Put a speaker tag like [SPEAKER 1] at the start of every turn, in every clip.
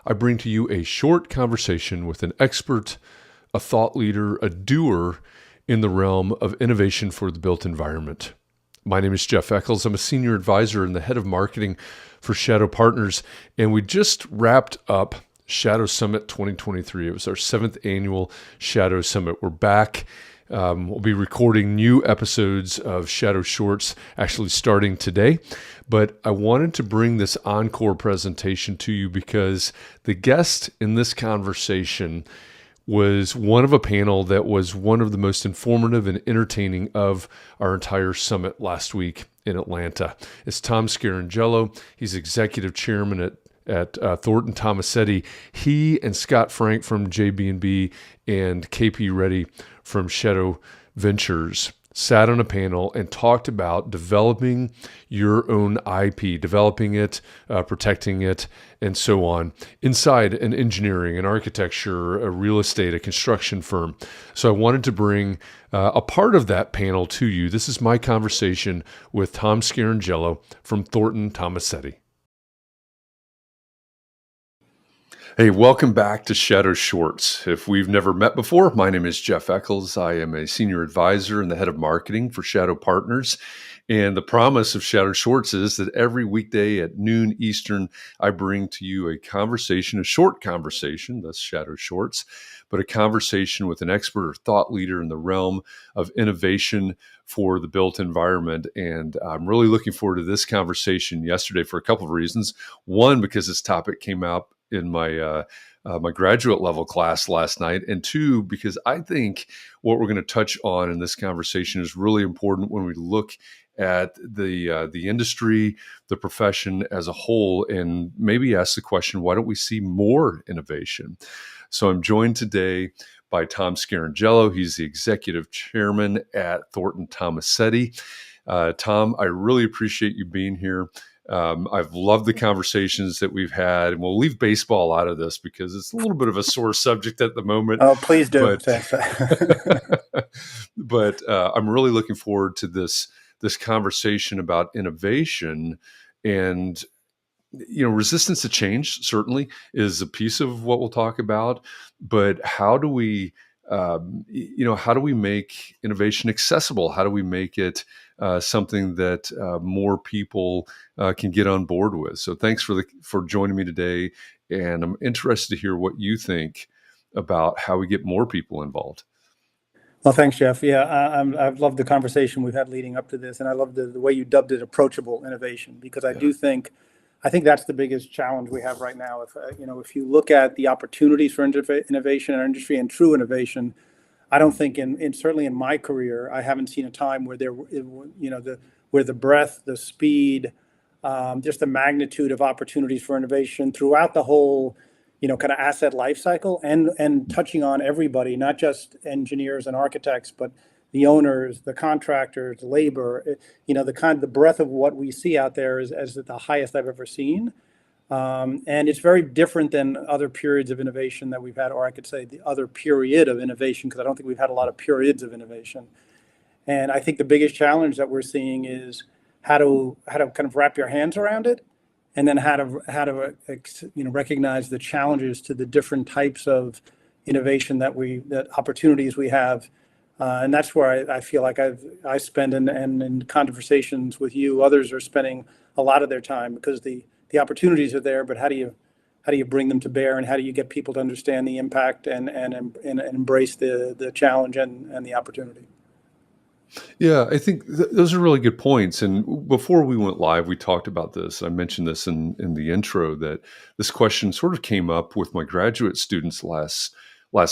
[SPEAKER 1] I bring to you a short conversation with an expert, a thought leader, a doer in the realm of innovation for the built environment. My name is Jeff Echols. I'm a senior advisor and the head of marketing for Shadow Partners, and we just wrapped up Shadow Summit 2023. It was our 7th annual Shadow Summit. We're back. We'll be recording new episodes of Shadow Shorts actually starting today. But I wanted to bring this Encore presentation to you because the guest in this conversation was one of a panel that was one of the most informative and entertaining of our entire summit last week in Atlanta. It's Tom Scarangello. He's executive chairman at Thornton Tomasetti. He and Scott Frank from JB&B and KP Reddy from Shadow Ventures sat on a panel and talked about developing your own IP, developing it, protecting it, and so on, inside an engineering, an architecture, a real estate, a construction firm. So I wanted to bring a part of that panel to you. This is my conversation with Tom Scarangello from Thornton Tomasetti. Hey, welcome back to Shadow Shorts. If we've never met before, my name is Jeff Echols. I am a senior advisor and the head of marketing for Shadow Partners. And the promise of Shadow Shorts is that every weekday at noon Eastern, I bring to you a conversation, a short conversation, that's Shadow Shorts, but a conversation with an expert or thought leader in the realm of innovation for the built environment. And I'm really looking forward to this conversation yesterday for a couple of reasons. One, because this topic came out in my my graduate level class last night, and two, because I think what we're going to touch on in this conversation is really important when we look at the industry, the profession as a whole, and maybe ask the question, why don't we see more innovation? So I'm joined today by Tom Scarangello. He's the executive chairman at Thornton Tomasetti. Tom, I really appreciate you being here. I've loved the conversations that we've had, and we'll leave baseball out of this because it's a little bit of a sore subject at the moment.
[SPEAKER 2] Oh, please do.
[SPEAKER 1] But I'm really looking forward to this conversation about innovation. And resistance to change certainly is a piece of what we'll talk about. But how do we make innovation accessible? How do we make it something that more people can get on board with? So thanks for joining me today, and I'm interested to hear what you think about how we get more people involved.
[SPEAKER 2] Well, thanks, Jeff. Yeah, I've loved the conversation we've had leading up to this, and I love the way you dubbed it approachable innovation, because I think that's the biggest challenge we have right now. If you look at the opportunities for innovation in our industry and true innovation, I don't think certainly in my career, I haven't seen a time where where the breadth, the speed, just the magnitude of opportunities for innovation throughout the whole, kind of asset life cycle, and touching on everybody, not just engineers and architects, but the owners, the contractors, labor, the breadth of what we see out there is at the highest I've ever seen. And it's very different than other periods of innovation that we've had, or I could say the other period of innovation, because I don't think we've had a lot of periods of innovation. And I think the biggest challenge that we're seeing is how to kind of wrap your hands around it, and then how to recognize the challenges to the different types of innovation that opportunities we have. And that's where I feel like I spend and in conversations with you, others are spending a lot of their time, because the opportunities are there, but how do you bring them to bear, and how do you get people to understand the impact and embrace the challenge and the opportunity?
[SPEAKER 1] Yeah, I think those are really good points. And before we went live, we talked about this. I mentioned this in the intro, that this question sort of came up with my graduate students last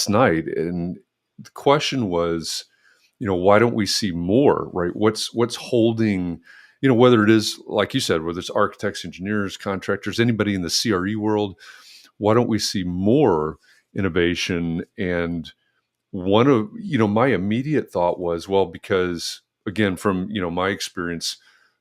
[SPEAKER 1] night. And the question was, why don't we see more, right? What's holding, whether it is, like you said, whether it's architects, engineers, contractors, anybody in the CRE world, why don't we see more innovation? And one of, my immediate thought was, well, because again, from, my experience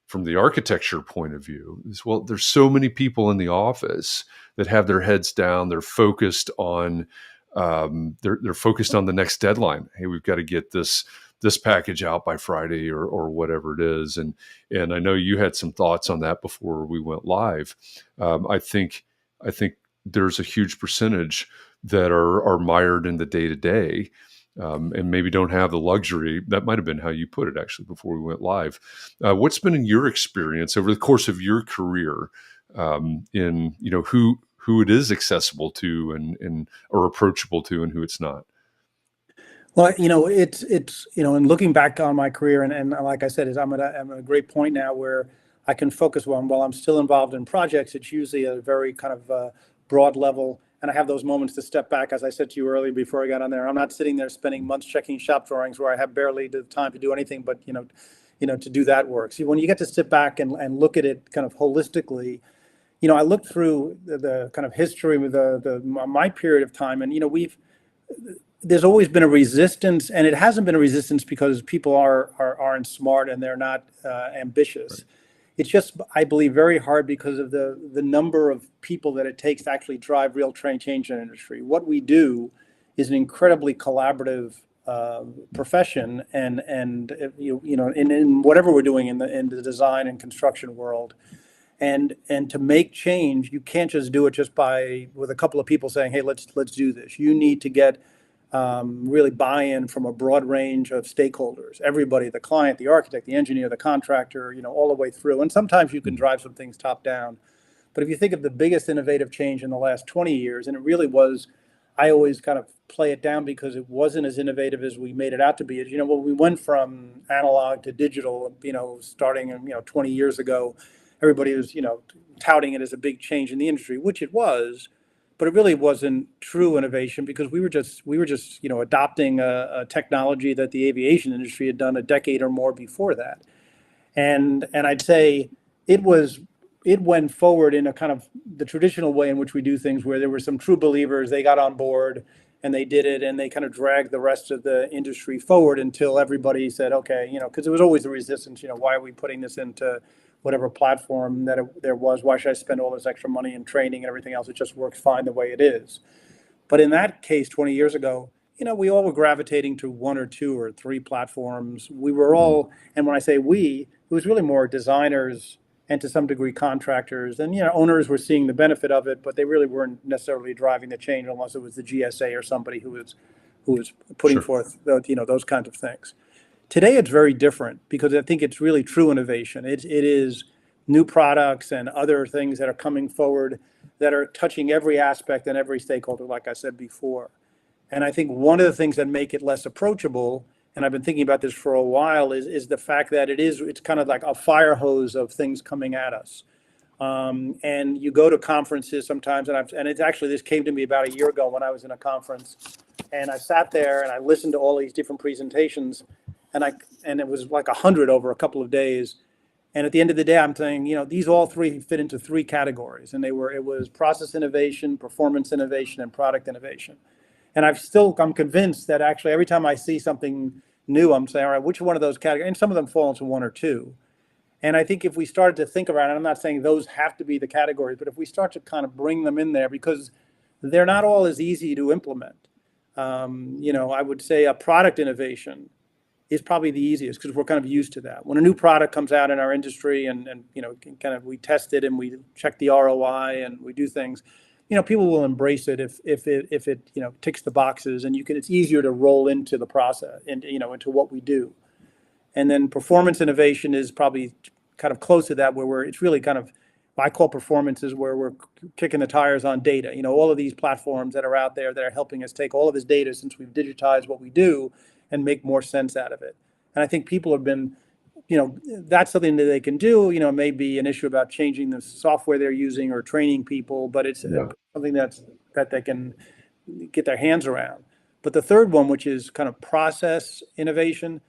[SPEAKER 1] from the architecture point of view is, well, there's so many people in the office that have their heads down. They're focused on, they're focused on the next deadline. Hey, we've got to get this package out by Friday or whatever it is. And I know you had some thoughts on that before we went live. I think there's a huge percentage that are mired in the day to day, and maybe don't have the luxury. That might have been how you put it, actually, before we went live. What's been in your experience over the course of your career, in who it is accessible to and or approachable to, and who it's not?
[SPEAKER 2] Well, it's and looking back on my career, and like I said, I'm at a great point now where I can focus while I'm still involved in projects. It's usually a very kind of broad level, and I have those moments to step back. As I said to you earlier before I got on there, I'm not sitting there spending months checking shop drawings where I have barely the time to do anything but to do that work. See, when you get to sit back and look at it kind of holistically, I looked through the kind of history with my period of time, and there's always been a resistance, and it hasn't been a resistance because people aren't smart and they're not ambitious. Right. It's just, I believe, very hard because of the number of people that it takes to actually drive real change in the industry. What we do is an incredibly collaborative profession, and in whatever we're doing in the design and construction world. And to make change, you can't just do it just with a couple of people saying, "Hey, let's do this." You need to get really buy-in from a broad range of stakeholders, everybody, the client, the architect, the engineer, the contractor, all the way through. And sometimes you can drive some things top down. But if you think of the biggest innovative change in the last 20 years, and it really was, I always kind of play it down because it wasn't as innovative as we made it out to be. When we went from analog to digital, starting 20 years ago, everybody was, touting it as a big change in the industry, which it was. But it really wasn't true innovation because we were just adopting a technology that the aviation industry had done a decade or more before that, and I'd say it went forward in a kind of the traditional way in which we do things, where there were some true believers. They got on board and they did it, and they kind of dragged the rest of the industry forward until everybody said, okay, because there was always the resistance. Why are we putting this into whatever platform there was? Why should I spend all this extra money in training and everything else? It just works fine the way it is. But in that case, 20 years ago, we all were gravitating to one or two or three platforms. We were all, and when I say we, it was really more designers and to some degree contractors. And, owners were seeing the benefit of it, but they really weren't necessarily driving the change unless it was the GSA or somebody who was putting forth, those kinds of things. Today, it's very different because I think it's really true innovation. It is new products and other things that are coming forward that are touching every aspect and every stakeholder, like I said before. And I think one of the things that make it less approachable, and I've been thinking about this for a while, is the fact that it's kind of like a fire hose of things coming at us. And you go to conferences sometimes, and it's actually, this came to me about a year ago when I was in a conference, and I sat there and I listened to all these different presentations. And it was like 100 over a couple of days. And at the end of the day, I'm saying, these all three fit into three categories. And it was process innovation, performance innovation, and product innovation. And I'm convinced that actually every time I see something new, I'm saying, all right, which one of those categories? And some of them fall into one or two. And I think if we started to think around it, I'm not saying those have to be the categories, but if we start to kind of bring them in there, because they're not all as easy to implement. I would say a product innovation is probably the easiest because we're kind of used to that. When a new product comes out in our industry and kind of we test it and we check the ROI and we do things, people will embrace it if it ticks the boxes, and it's easier to roll into the process and into what we do. And then performance innovation is probably kind of close to that, where it's really kind of, I call performance is where we're kicking the tires on data. All of these platforms that are out there that are helping us take all of this data since we've digitized what we do and make more sense out of it. And I think people have been, that's something that they can do. It may be an issue about changing the software they're using or training people, but it's something that they can get their hands around. But the third one, which is kind of process innovation,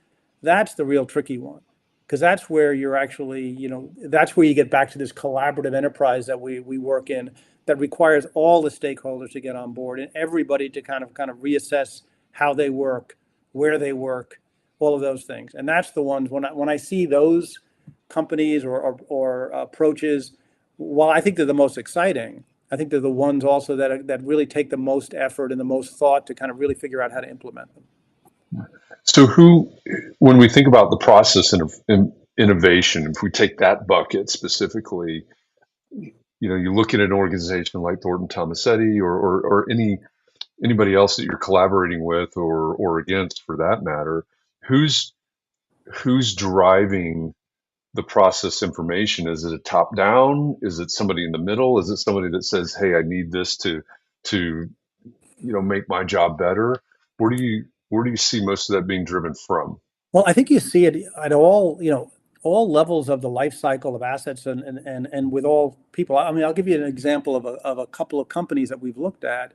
[SPEAKER 2] that's the real tricky one, because that's where you're actually, that's where you get back to this collaborative enterprise that we work in, that requires all the stakeholders to get on board and everybody to kind of reassess how they work, where they work, all of those things. And that's the ones when I see those companies or approaches, while I think they're the most exciting, I think they're the ones also that really take the most effort and the most thought to kind of really figure out how to implement them.
[SPEAKER 1] So when we think about the process and innovation, if we take that bucket specifically, you look at an organization like Thornton Tomasetti or anybody else that you're collaborating with or against for that matter, who's driving the process information? Is it a top down? Is it somebody in the middle? Is it somebody that says, "Hey, I need this to make my job better"? Where do you see most of that being driven from?
[SPEAKER 2] Well, I think you see it at all, all levels of the life cycle of assets and with all people. I mean, I'll give you an example of a couple of companies that we've looked at.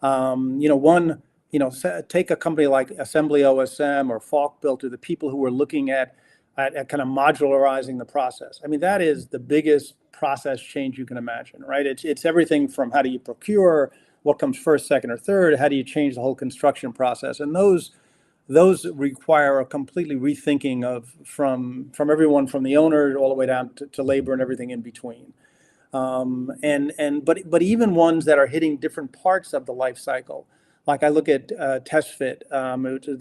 [SPEAKER 2] One, take a company like Assembly OSM or Falk Built, or the people who are looking at kind of modularizing the process. I mean, that is the biggest process change you can imagine, right? It's everything from how do you procure, what comes first, second, or third, how do you change the whole construction process, and those require a completely rethinking of from everyone from the owner all the way down to labor and everything in between. But even ones that are hitting different parts of the life cycle, like I look at TestFit,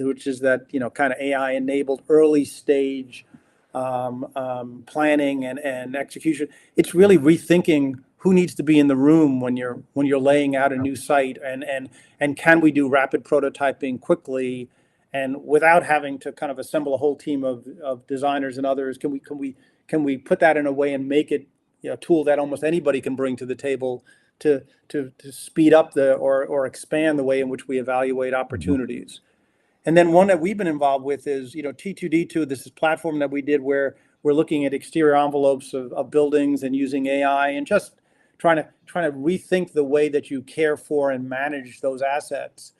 [SPEAKER 2] which is that kind of AI enabled early stage planning and execution. It's really rethinking who needs to be in the room when you're laying out a new site, and can we do rapid prototyping quickly and without having to kind of assemble a whole team of designers and others. Can we put that in a way and make it a tool that almost anybody can bring to the table to speed up or expand the way in which we evaluate opportunities. And then one that we've been involved with is T2D2. This is a platform that we did where we're looking at exterior envelopes of buildings and using AI and just trying to rethink the way that you care for and manage those assets.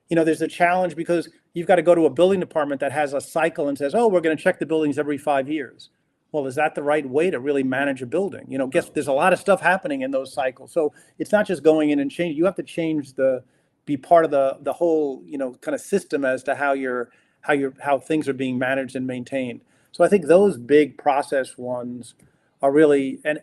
[SPEAKER 2] There's a challenge because you've got to go to a building department that has a cycle and says, oh, we're going to check the buildings every 5 years. Well, is that the right way to really manage a building? Guess there's a lot of stuff happening in those cycles. So it's not just going in and change. You have to be part of the whole, kind of system as to how things are being managed and maintained. So I think those big process ones are really, and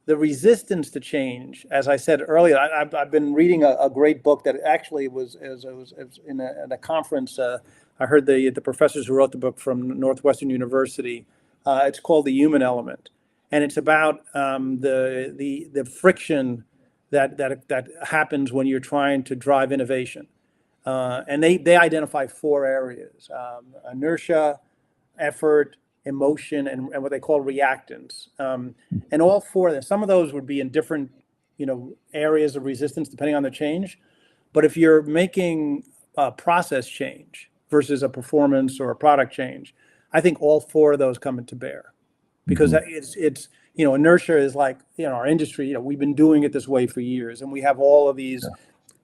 [SPEAKER 2] the resistance to change, as I said earlier. I've been reading a great book that actually was in a conference. I heard the professors who wrote the book from Northwestern University. It's called The Human Element, and it's about the friction that happens when you're trying to drive innovation. And they identify 4 areas: inertia, effort, emotion, and what they call reactance. And all 4 of them, some of those would be in different areas of resistance depending on the change. But if you're making a process change versus a performance or a product change, I think all 4 of those come into bear, because it's inertia is like our industry. We've been doing it this way for years, and we have all of these.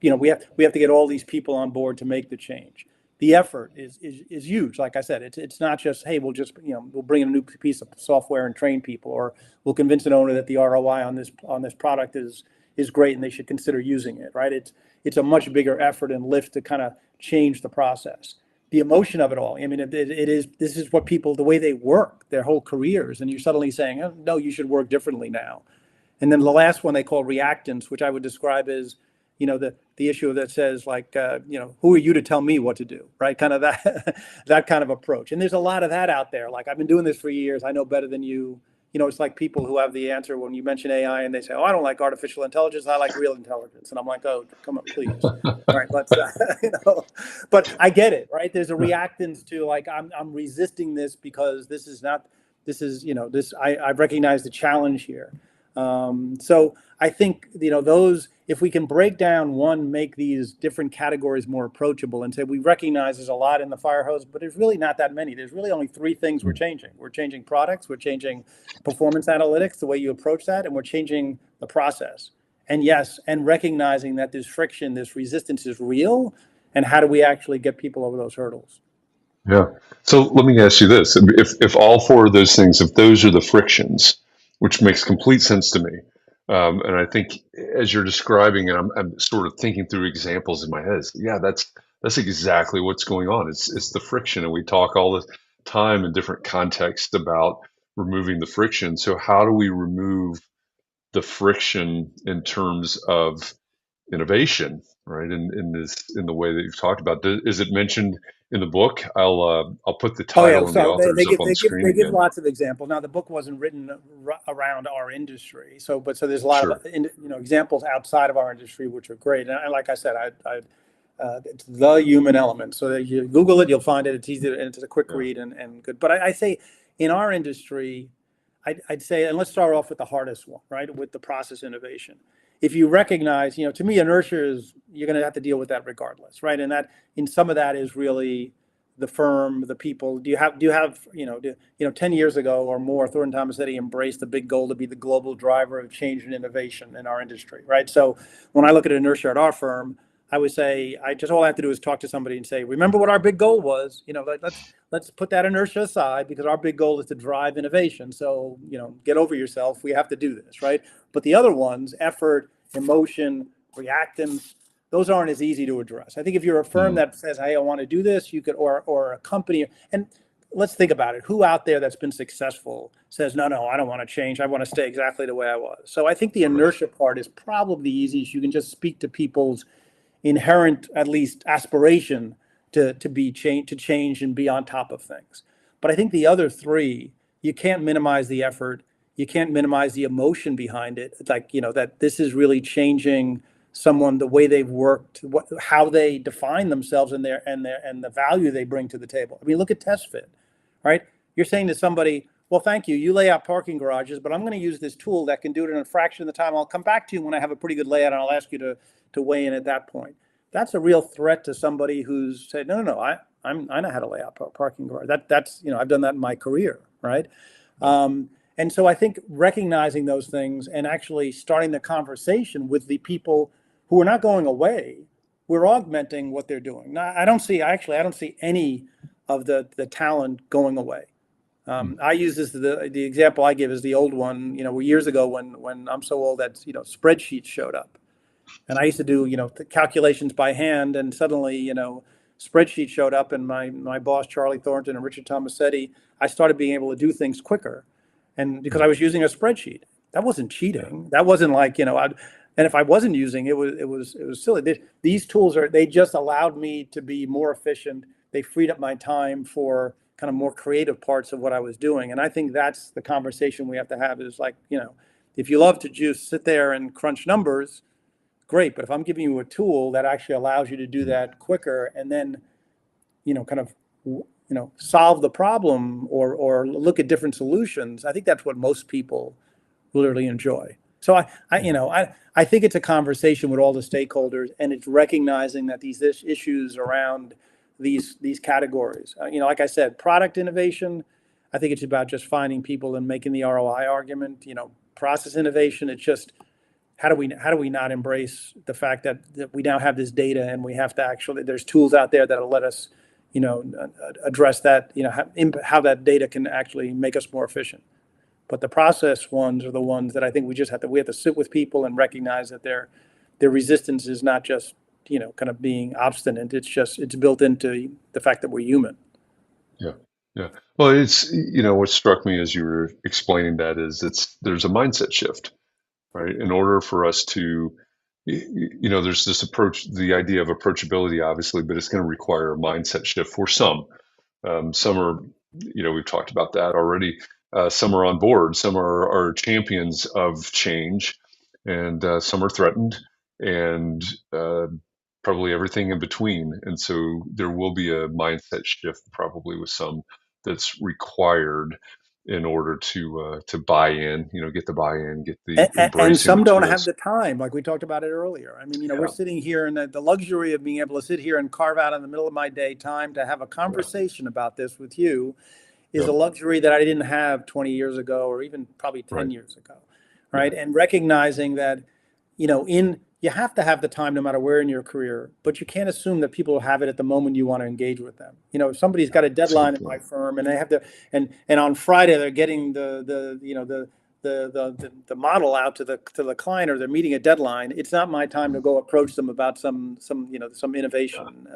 [SPEAKER 2] We have to get all these people on board to make the change. The effort is huge. Like I said, it's not just, hey, we'll bring in a new piece of software and train people, or we'll convince an owner that the ROI on this product is great and they should consider using it. Right? It's a much bigger effort and lift to kind of change the process. The emotion of it all. I mean, this is what people, the way they work their whole careers, and you're suddenly saying, oh, no, you should work differently now. And then the last one they call reactance, which I would describe as the issue that says, like, who are you to tell me what to do, right? Kind of that kind of approach. And there's a lot of that out there. Like, I've been doing this for years. I know better than you. It's like people who have the answer when you mention AI and they say, oh, I don't like artificial intelligence. I like real intelligence. And I'm like, oh, come on, please. All right, let's, but I get it, right? There's a reactance to, like, I'm resisting this because I've recognized the challenge here. So I think, those, if we can break down make these different categories more approachable and say, we recognize there's a lot in the fire hose, but there's really not that many. There's really only 3 things we're changing. We're changing products, we're changing performance analytics, the way you approach that, and we're changing the process. And yes, and recognizing that this friction, this resistance is real, and how do we actually get people over those hurdles?
[SPEAKER 1] Yeah. So let me ask you this: if all 4 of those things, if those are the frictions, which makes complete sense to me, and I think as you're describing it, I'm sort of thinking through examples in my head. Yeah, that's exactly what's going on. It's the friction, and we talk all the time in different contexts about removing the friction. So how do we remove the friction in terms of innovation, right? In the way that you've talked about. Is it mentioned in the book? I'll put the
[SPEAKER 2] Oh yeah,
[SPEAKER 1] title and the
[SPEAKER 2] so
[SPEAKER 1] authors up on the screen
[SPEAKER 2] they give
[SPEAKER 1] again.
[SPEAKER 2] lots of examples. Now the book wasn't written around our industry, so there's a lot
[SPEAKER 1] Sure.
[SPEAKER 2] of examples outside of our industry which are great. And like I said, it's the human element. So that you Google it, you'll find it. It's easy and it's a quick
[SPEAKER 1] Yeah.
[SPEAKER 2] read and good. But I say in our industry, I'd say, and let's start off with the hardest one, right? With the process innovation. If you recognize, to me, inertia is you're going to have to deal with that regardless, right? And that in some of that is really the firm, the people. Do you have 10 years ago or more, Thornton Tomasetti embraced the big goal to be the global driver of change and innovation in our industry, right? So when I look at inertia at our firm, I would say all I have to do is talk to somebody and say, remember what our big goal was. Let's put that inertia aside because our big goal is to drive innovation. So get over yourself. We have to do this, right? But the other ones, effort, emotion, reactance, those aren't as easy to address. I think if you're a firm that says, "Hey, I want to do this," you could, or a company, and let's think about it. Who out there that's been successful says, "No, I don't want to change. I want to stay exactly the way I was." So I think the inertia part is probably the easiest. You can just speak to people's inherent, at least, aspiration to change and be on top of things. But I think the other three, you can't minimize the effort. You can't minimize the emotion behind it. It's like, that this is really changing someone, the way they've worked, how they define themselves and the value they bring to the table. I mean, look at test fit, right? You're saying to somebody, well, thank you. You lay out parking garages, but I'm going to use this tool that can do it in a fraction of the time. I'll come back to you when I have a pretty good layout, and I'll ask you to weigh in at that point. That's a real threat to somebody who's said, no, I know how to lay out parking garage. That's I've done that in my career, right? And so I think recognizing those things and actually starting the conversation with the people who are not going away, we're augmenting what they're doing. Now, I don't see any of the talent going away. I use this, the example I give is the old one, years ago when I'm so old that, spreadsheets showed up. And I used to do, calculations by hand, and suddenly, spreadsheets showed up, and my boss, Charlie Thornton and Richard Tomasetti, I started being able to do things quicker. And because I was using a spreadsheet, that wasn't cheating. That wasn't like, and if I wasn't using it, it was silly. These tools they just allowed me to be more efficient. They freed up my time for kind of more creative parts of what I was doing. And I think that's the conversation we have to have is like, if you love to just sit there and crunch numbers, great. But if I'm giving you a tool that actually allows you to do that quicker and then, kind of, solve the problem or look at different solutions, I think that's what most people really enjoy. So I think it's a conversation with all the stakeholders, and it's recognizing that these issues around these categories, like I said, product innovation, I think it's about just finding people and making the ROI argument. Process innovation, it's just how do we not embrace the fact that we now have this data and we have to actually, there's tools out there that'll let us address that, how that data can actually make us more efficient. But the process ones are the ones that I think we have to sit with people and recognize that their resistance is not just, kind of being obstinate. It's built into the fact that we're human.
[SPEAKER 1] Yeah. Yeah. Well, it's, what struck me as you were explaining that is there's a mindset shift, right? In order for us to, there's this approach, the idea of approachability, obviously, but it's going to require a mindset shift for some. Some are, we've talked about that already. Some are on board. Some are champions of change, and some are threatened, and probably everything in between. And so there will be a mindset shift, probably with some that's required in order to buy in. Get the buy-in, get the
[SPEAKER 2] And
[SPEAKER 1] embracing
[SPEAKER 2] some
[SPEAKER 1] the
[SPEAKER 2] don't have
[SPEAKER 1] tools.
[SPEAKER 2] the time, like we talked about it earlier. I mean, we're
[SPEAKER 1] Yeah,
[SPEAKER 2] sitting here and the luxury of being able to sit here and carve out in the middle of my day time to have a
[SPEAKER 1] yeah,
[SPEAKER 2] conversation about this with you is
[SPEAKER 1] yeah.
[SPEAKER 2] a luxury that I didn't have 20 years ago or even probably 10
[SPEAKER 1] Right.
[SPEAKER 2] years ago,
[SPEAKER 1] Yeah,
[SPEAKER 2] right? And recognizing that, you have to have the time no matter where in your career, but you can't assume that people will have it at the moment you want to engage with them. If somebody's got a
[SPEAKER 1] that's a
[SPEAKER 2] deadline
[SPEAKER 1] good
[SPEAKER 2] in my
[SPEAKER 1] point.
[SPEAKER 2] firm and they have and on Friday they're getting the model out to the client, or they're meeting a deadline, it's not my time to go approach them about some innovation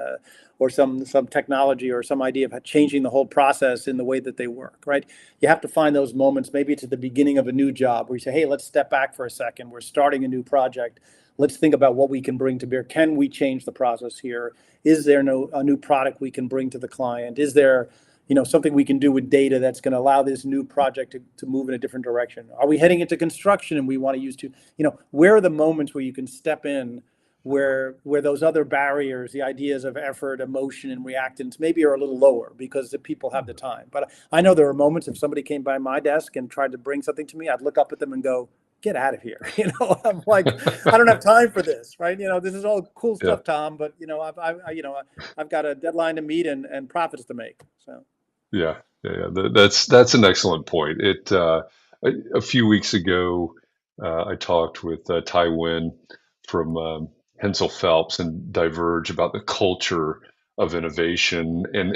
[SPEAKER 2] or some technology or some idea of changing the whole process in the way that they work, right? You have to find those moments. Maybe it's at the beginning of a new job where you say, hey, let's step back for a second. We're starting a new project. let's think about what we can bring to bear. Can we change the process here? Is there a new product we can bring to the client? Is there, something we can do with data that's going to allow this new project to move in a different direction? Are we heading into construction and we want to use where are the moments where you can step in where those other barriers, the ideas of effort, emotion, and reactance maybe are a little lower because the people have the time. But I know there are moments if somebody came by my desk and tried to bring something to me, I'd look up at them and go, get out of here. I'm like, I don't have time for this, right? This is all cool
[SPEAKER 1] Yeah.
[SPEAKER 2] stuff, Tom, but I've got a deadline to meet and profits to make. So.
[SPEAKER 1] Yeah, That's an excellent point. A few weeks ago, I talked with Ty Nguyen from Hensel Phelps and Diverge about the culture of innovation, and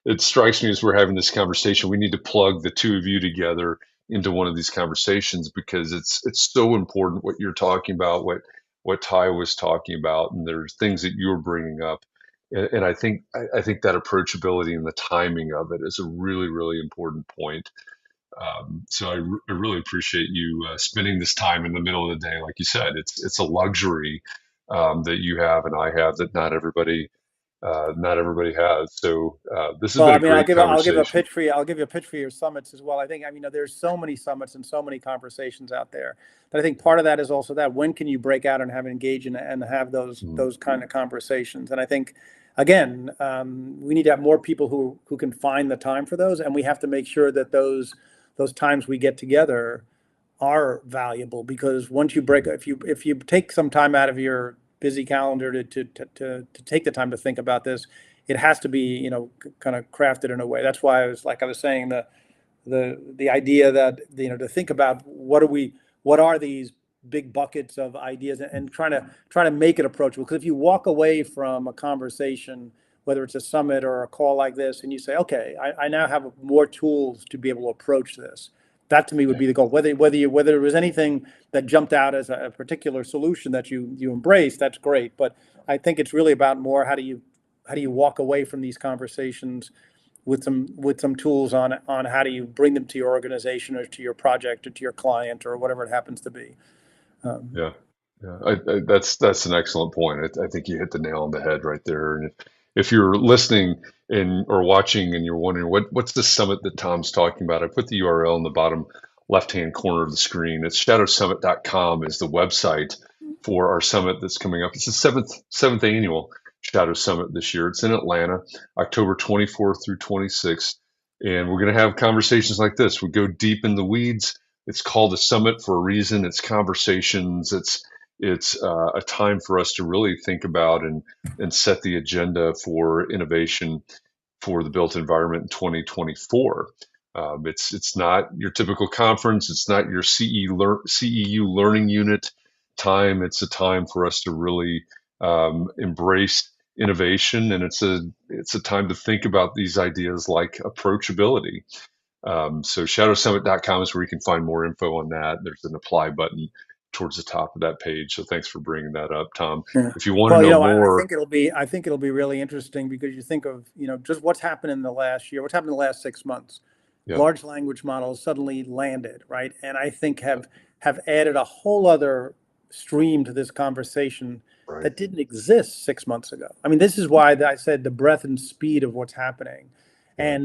[SPEAKER 1] it strikes me as we're having this conversation. We need to plug the two of you together into one of these conversations because it's so important what you're talking about, what Ty was talking about, and there's things that you're bringing up. And I think that approachability and the timing of it is a really, really important point. So I really appreciate you spending this time in the middle of the day. Like you said, it's a luxury that you have and I have that not everybody has. So this has
[SPEAKER 2] Well,
[SPEAKER 1] been
[SPEAKER 2] I
[SPEAKER 1] a
[SPEAKER 2] mean,
[SPEAKER 1] great
[SPEAKER 2] I'll give a
[SPEAKER 1] conversation.
[SPEAKER 2] pitch for you. I'll give you a pitch for your summits as well. I think, there's so many summits and so many conversations out there. But I think part of that is also that when can you break out and have engage and have those
[SPEAKER 1] Mm,
[SPEAKER 2] those kind of conversations? And I think, again, we need to have more people who can find the time for those, and we have to make sure that those times we get together are valuable because once you break,
[SPEAKER 1] mm,
[SPEAKER 2] if you take some time out of your busy calendar to take the time to think about this, it has to be kind of crafted in a way. That's why I was saying the idea that to think about what are these big buckets of ideas and trying to make it approachable. Because if you walk away from a conversation, whether it's a summit or a call like this, and you say, okay, I now have more tools to be able to approach this. That to me would
[SPEAKER 1] yeah,
[SPEAKER 2] be the goal. Whether there was anything that jumped out as a particular solution that you embrace, that's great. But I think it's really about more how do you walk away from these conversations with some tools on how do you bring them to your organization or to your project or to your client or whatever it happens to be. Um,
[SPEAKER 1] yeah, yeah. That's an excellent point. I think you hit the nail on the head right there. And if you're listening and or watching and you're wondering what's the summit that Tom's talking about, I put the URL in the bottom left-hand corner of the screen. It's shadowsummit.com is the website for our summit that's coming up. It's the seventh annual Shadow Summit this year. It's in Atlanta, October 24th through 26th. And we're going to have conversations like this. We go deep in the weeds. It's called a summit for a reason. It's conversations. It's a time for us to really think about and set the agenda for innovation for the built environment in 2024. It's not your typical conference. It's not your CEU learning unit time. It's a time for us to really embrace innovation, and it's a time to think about these ideas like approachability. So shadowsummit.com is where you can find more info on that. There's an apply button towards the top of that page. So thanks for bringing that up, Tom.
[SPEAKER 2] Yeah.
[SPEAKER 1] If you want to
[SPEAKER 2] Well,
[SPEAKER 1] know
[SPEAKER 2] I
[SPEAKER 1] more,
[SPEAKER 2] think it'll be really interesting because you think of, just what's happened in the last year, what's happened in the last 6 months.
[SPEAKER 1] yeah,
[SPEAKER 2] Large language models suddenly landed, right? And I think
[SPEAKER 1] yeah,
[SPEAKER 2] have added a whole other stream to this conversation
[SPEAKER 1] right,
[SPEAKER 2] that didn't exist 6 months ago. I mean, this is why I said the breadth and speed of what's happening.
[SPEAKER 1] yeah,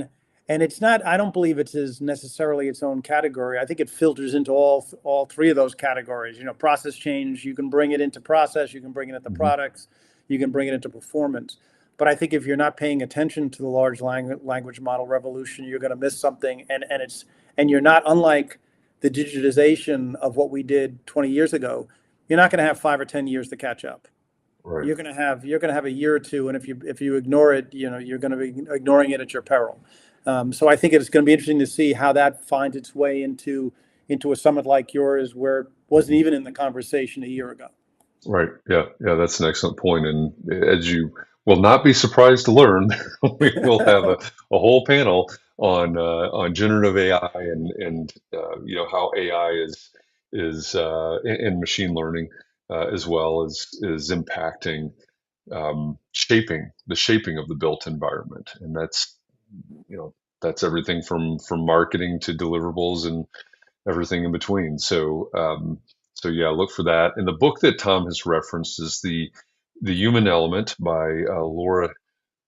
[SPEAKER 2] And it's not, I don't believe it's necessarily its own category. I think it filters into all three of those categories. Process change, you can bring it into process, you can bring it into
[SPEAKER 1] hmm,
[SPEAKER 2] products, you can bring it into performance. But I think if you're not paying attention to the large language model revolution, you're going to miss something. And you're not, unlike the digitization of what we did 20 years ago, you're not going to have 5 or 10 years to catch up.
[SPEAKER 1] right,
[SPEAKER 2] You're going to have a year or two, and if you ignore it, you're going to be ignoring it at your peril. So I think it's going to be interesting to see how that finds its way into a summit like yours, where it wasn't
[SPEAKER 1] mhm,
[SPEAKER 2] even in the conversation a year ago.
[SPEAKER 1] right. Yeah, yeah, that's an excellent point. And as you will not be surprised to learn, we will have a whole panel on generative AI and how AI is and machine learning as well as impacting shaping the shaping of the built environment, and you know that's everything from marketing to deliverables and everything in between. So So yeah, look for that. And the book that Tom has referenced is the Human Element by Laura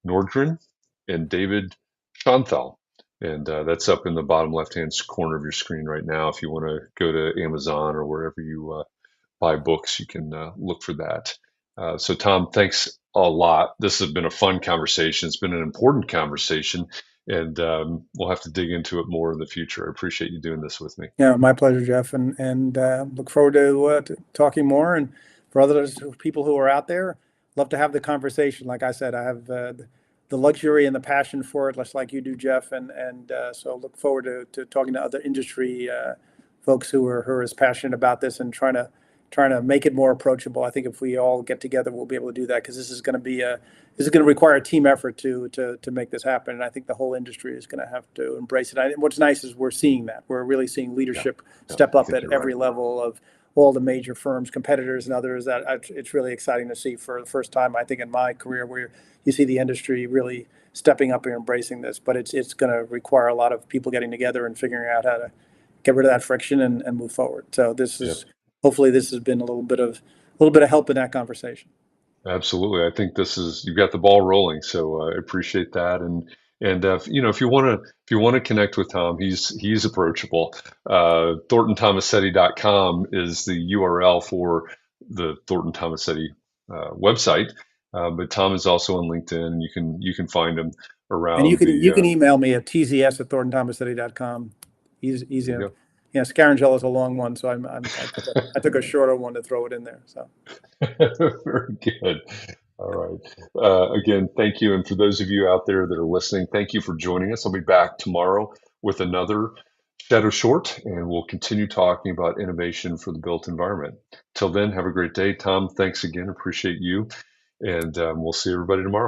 [SPEAKER 1] Nordgren and David Schonthal. And that's up in the bottom left-hand corner of your screen right now. If you want to go to Amazon or wherever you buy books, you can look for that. So, Tom, thanks a lot. This has been a fun conversation. It's been an important conversation, and we'll have to dig into it more in the future. I appreciate you doing this with me.
[SPEAKER 2] Yeah, my pleasure, Jeff, and look forward to talking more. And for others, people who are out there, love to have the conversation. Like I said, I have the luxury and the passion for it, just like you do, Jeff. And so look forward to talking to other industry folks who are as passionate about this and trying to make it more approachable. I think if we all get together, we'll be able to do that, because this is going to be this is going to require a team effort to make this happen. And I think the whole industry is going to have to embrace it. What's nice is we're seeing that. We're really seeing leadership step
[SPEAKER 1] I
[SPEAKER 2] up
[SPEAKER 1] think
[SPEAKER 2] at
[SPEAKER 1] you're
[SPEAKER 2] every
[SPEAKER 1] right.
[SPEAKER 2] level of all the major firms, competitors, and others. It's really exciting to see for the first time, I think, in my career, where you see the industry really stepping up and embracing this. But it's going to require a lot of people getting together and figuring out how to get rid of that friction and move forward. So this
[SPEAKER 1] Yeah.
[SPEAKER 2] is hopefully this has been a little bit of help in that conversation.
[SPEAKER 1] Absolutely. I think you've got the ball rolling. So I appreciate that. And if you want to connect with Tom, he's approachable. ThorntonTomasetti.com is the URL for the Thornton Tomasetti website. But Tom is also on LinkedIn. You can find him
[SPEAKER 2] And
[SPEAKER 1] around
[SPEAKER 2] you
[SPEAKER 1] the
[SPEAKER 2] can email me at tzs@thorntontomasetti.com. Easy.
[SPEAKER 1] there you
[SPEAKER 2] Yeah, Scarangello is a long one, so I took a shorter one to throw it in there. So
[SPEAKER 1] go. Very good. All right. Again, thank you. And for those of you out there that are listening, thank you for joining us. I'll be back tomorrow with another Shadow Short, and we'll continue talking about innovation for the built environment. Till then, have a great day. Tom, thanks again. Appreciate you. And we'll see everybody tomorrow.